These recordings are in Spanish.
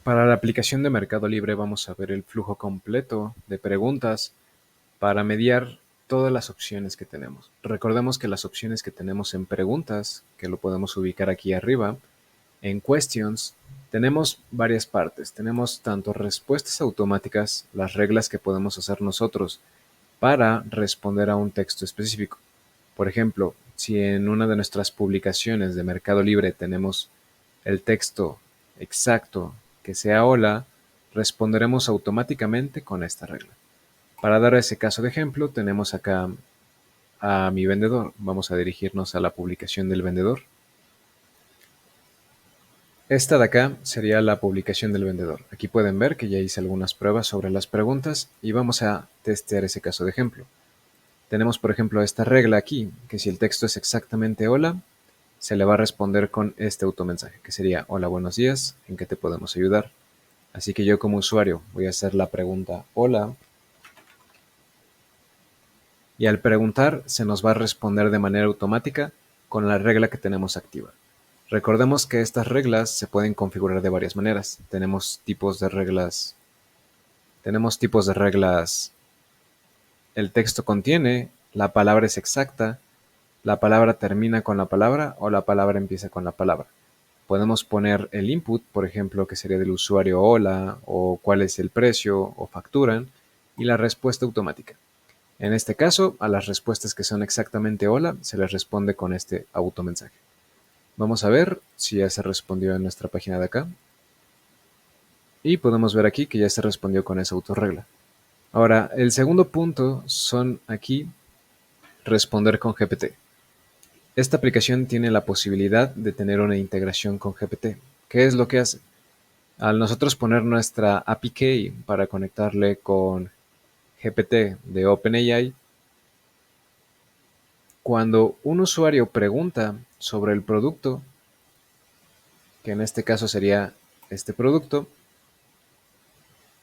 Para la aplicación de Mercado Libre vamos a ver el flujo completo de preguntas para mediar todas las opciones que tenemos. Recordemos que las opciones que tenemos en preguntas, que lo podemos ubicar aquí arriba, en questions, tenemos varias partes. Tenemos tanto respuestas automáticas, las reglas que podemos hacer nosotros para responder a un texto específico. Por ejemplo, si en una de nuestras publicaciones de Mercado Libre tenemos el texto exacto que sea hola, responderemos automáticamente con esta regla. Para dar ese caso de ejemplo, tenemos acá a mi vendedor. Vamos a dirigirnos a la publicación del vendedor. Esta de acá sería la publicación del vendedor. Aquí pueden ver que ya hice algunas pruebas sobre las preguntas y vamos a testear ese caso de ejemplo. Tenemos, por ejemplo, esta regla aquí, que si el texto es exactamente hola, se le va a responder con este automensaje, que sería hola, buenos días, ¿en qué te podemos ayudar? Así que yo como usuario voy a hacer la pregunta hola y al preguntar se nos va a responder de manera automática con la regla que tenemos activa. Recordemos que estas reglas se pueden configurar de varias maneras. Tenemos tipos de reglas. El texto contiene, la palabra es exacta, la palabra termina con la palabra o la palabra empieza con la palabra. Podemos poner el input, por ejemplo, que sería del usuario hola o cuál es el precio o facturan y la respuesta automática. En este caso, a las respuestas que son exactamente hola, se les responde con este automensaje. Vamos a ver si ya se respondió en nuestra página de acá. Y podemos ver aquí que ya se respondió con esa autorregla. Ahora, el segundo punto son aquí responder con GPT. Esta aplicación tiene la posibilidad de tener una integración con GPT. ¿Qué es lo que hace? Al nosotros poner nuestra API Key para conectarle con GPT de OpenAI, cuando un usuario pregunta sobre el producto, que en este caso sería este producto,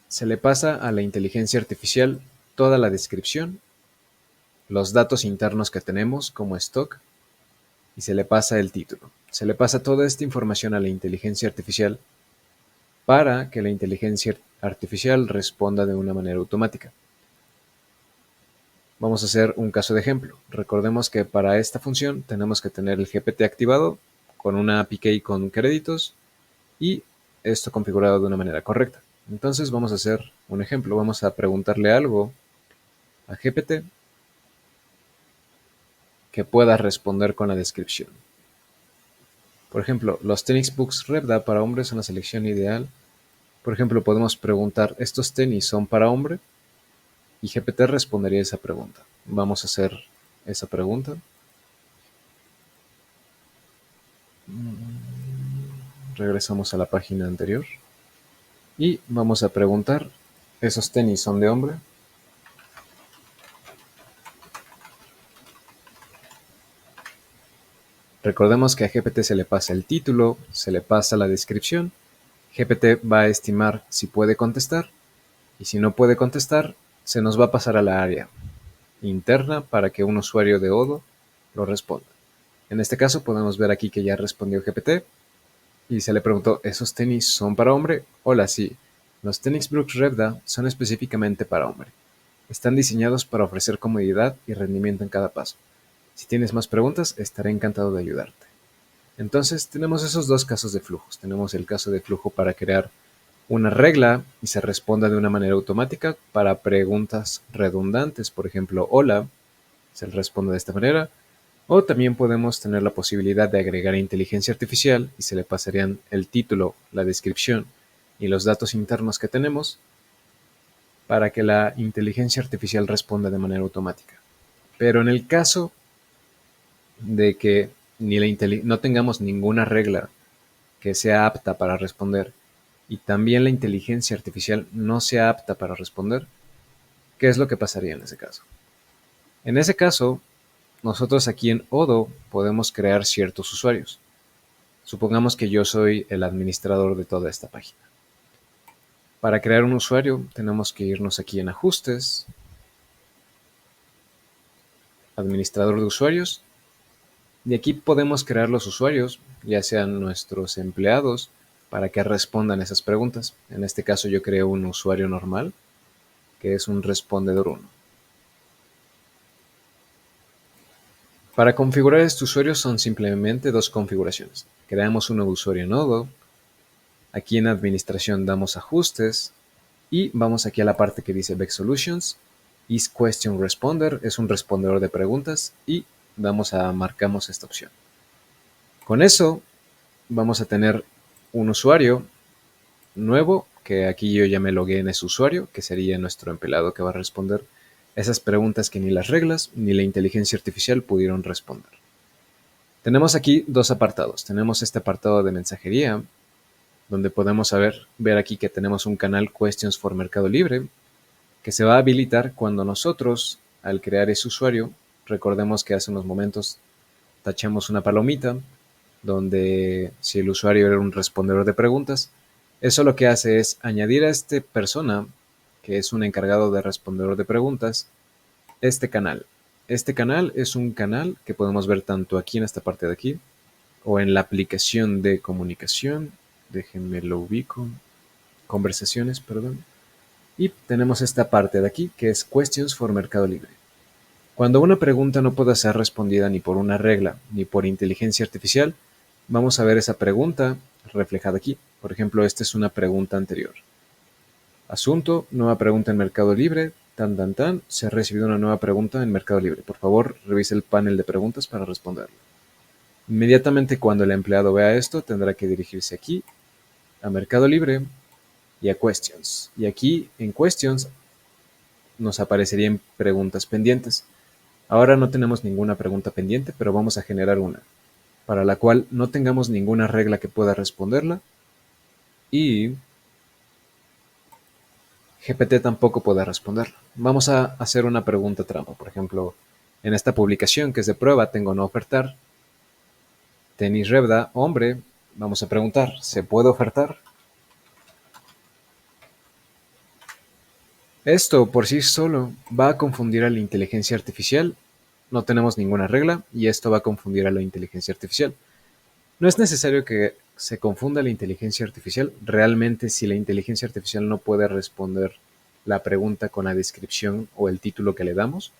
se le pasa a la inteligencia artificial toda la descripción, los datos internos que tenemos como stock y se le pasa el título. Se le pasa toda esta información a la inteligencia artificial para que la inteligencia artificial responda de una manera automática. Vamos a hacer un caso de ejemplo. Recordemos que para esta función tenemos que tener el GPT activado con una API Key con créditos y esto configurado de una manera correcta. Entonces vamos a hacer un ejemplo. Vamos a preguntarle algo a GPT que pueda responder con la descripción. Por ejemplo, los tenis books Rebda para hombres son la selección ideal. Por ejemplo, podemos preguntar, ¿estos tenis son para hombre? Y GPT respondería esa pregunta. Vamos a hacer esa pregunta. Regresamos a la página anterior. Y vamos a preguntar, ¿esos tenis son de hombre? Recordemos que a GPT se le pasa el título, se le pasa la descripción. GPT va a estimar si puede contestar y si no puede contestar, se nos va a pasar a la área interna para que un usuario de Odo lo responda. En este caso podemos ver aquí que ya respondió GPT y se le preguntó, ¿esos tenis son para hombre? Hola, sí. Los tenis Brooks Rebda son específicamente para hombre. Están diseñados para ofrecer comodidad y rendimiento en cada paso. Si tienes más preguntas, estaré encantado de ayudarte. Entonces, tenemos esos dos casos de flujos. Tenemos el caso de flujo para crear una regla y se responda de una manera automática para preguntas redundantes. Por ejemplo, hola, se responde de esta manera. O también podemos tener la posibilidad de agregar inteligencia artificial y se le pasarían el título, la descripción y los datos internos que tenemos para que la inteligencia artificial responda de manera automática. Pero en el caso de que no tengamos ninguna regla que sea apta para responder y también la inteligencia artificial no sea apta para responder, ¿qué es lo que pasaría en ese caso? En ese caso, nosotros aquí en Odo podemos crear ciertos usuarios. Supongamos que yo soy el administrador de toda esta página. Para crear un usuario tenemos que irnos aquí en ajustes, administrador de usuarios, y aquí podemos crear los usuarios, ya sean nuestros empleados para que respondan esas preguntas. En este caso yo creo un usuario normal, que es un respondedor 1. Para configurar este usuario son simplemente dos configuraciones. Creamos un nuevo usuario nodo, aquí en administración damos ajustes y vamos aquí a la parte que dice Vex Solutions, is question responder, es un respondedor de preguntas y marcamos esta opción. Con eso vamos a tener un usuario nuevo, que aquí yo ya me logué en ese usuario, que sería nuestro empleado que va a responder esas preguntas que ni las reglas ni la inteligencia artificial pudieron responder. Tenemos aquí dos apartados. Tenemos este apartado de mensajería, donde podemos ver aquí que tenemos un canal Questions for Mercado Libre, que se va a habilitar cuando nosotros, al crear ese usuario, recordemos que hace unos momentos tachamos una palomita, donde si el usuario era un respondedor de preguntas, eso lo que hace es añadir a esta persona, que es un encargado de respondedor de preguntas, este canal. Este canal es un canal que podemos ver tanto aquí en esta parte de aquí, o en la aplicación de comunicación. Déjenme lo ubico. Conversaciones, perdón. Y tenemos esta parte de aquí, que es Questions for Mercado Libre. Cuando una pregunta no pueda ser respondida ni por una regla ni por inteligencia artificial, vamos a ver esa pregunta reflejada aquí. Por ejemplo, esta es una pregunta anterior. Asunto, nueva pregunta en Mercado Libre, se ha recibido una nueva pregunta en Mercado Libre. Por favor, revise el panel de preguntas para responderlo. Inmediatamente cuando el empleado vea esto, tendrá que dirigirse aquí, a Mercado Libre y a Questions. Y aquí en Questions nos aparecerían preguntas pendientes. Ahora no tenemos ninguna pregunta pendiente, pero vamos a generar una, para la cual no tengamos ninguna regla que pueda responderla y GPT tampoco puede responderla. Vamos a hacer una pregunta trampa. Por ejemplo, en esta publicación que es de prueba, tengo no ofertar. Tenis Revda, hombre, vamos a preguntar, ¿se puede ofertar? Esto por sí solo va a confundir a la inteligencia artificial. No tenemos ninguna regla y esto va a confundir a la inteligencia artificial. No es necesario que se confunda la inteligencia artificial. Realmente, si la inteligencia artificial no puede responder la pregunta con la descripción o el título que le damos,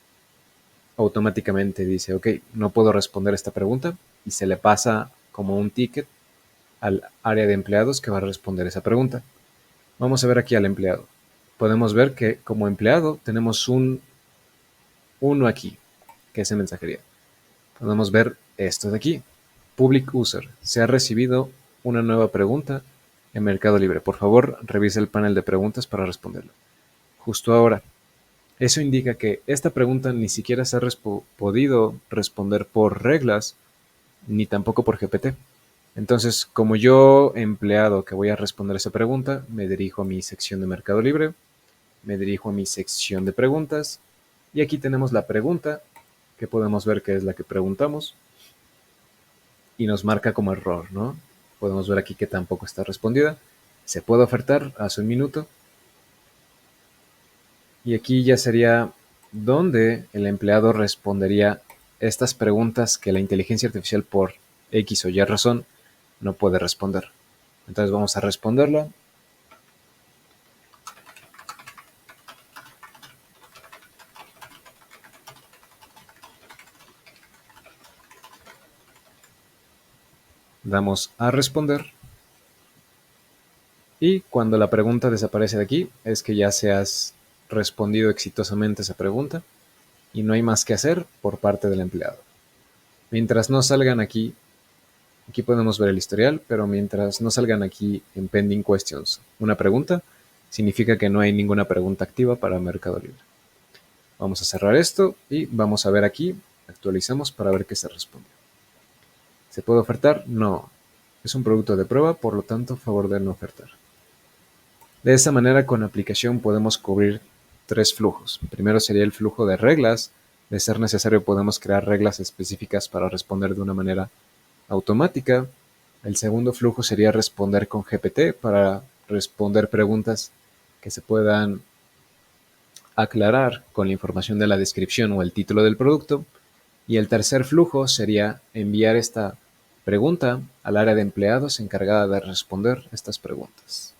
automáticamente dice, ok, no puedo responder esta pregunta y se le pasa como un ticket al área de empleados que va a responder esa pregunta. Vamos a ver aquí al empleado. Podemos ver que como empleado tenemos uno aquí, que es en mensajería. Podemos ver esto de aquí. Public User. Se ha recibido una nueva pregunta en Mercado Libre. Por favor, revise el panel de preguntas para responderlo. Justo ahora. Eso indica que esta pregunta ni siquiera se ha podido responder por reglas, ni tampoco por GPT. Entonces, como yo, empleado que voy a responder esa pregunta, me dirijo a mi sección de Mercado Libre, me dirijo a mi sección de preguntas, y aquí tenemos la pregunta, que podemos ver que es la que preguntamos, y nos marca como error, ¿no? Podemos ver aquí que tampoco está respondida. Se puede ofertar hace un minuto. Y aquí ya sería donde el empleado respondería estas preguntas que la inteligencia artificial por X o Y razón no puede responder. Entonces vamos a responderla. Damos a responder. Y cuando la pregunta desaparece de aquí, es que ya se has respondido exitosamente esa pregunta y no hay más que hacer por parte del empleado. Mientras no salgan aquí podemos ver el historial, pero mientras no salgan aquí en pending questions una pregunta, significa que no hay ninguna pregunta activa para Mercado Libre. Vamos a cerrar esto y vamos a ver aquí, actualizamos para ver qué se responde. ¿Se puede ofertar? No. Es un producto de prueba, por lo tanto, favor de no ofertar. De esta manera, con la aplicación podemos cubrir tres flujos. Primero sería el flujo de reglas. De ser necesario, podemos crear reglas específicas para responder de una manera automática. El segundo flujo sería responder con GPT para responder preguntas que se puedan aclarar con la información de la descripción o el título del producto. Y el tercer flujo sería enviar esta Pregunta al área de empleados encargada de responder estas preguntas.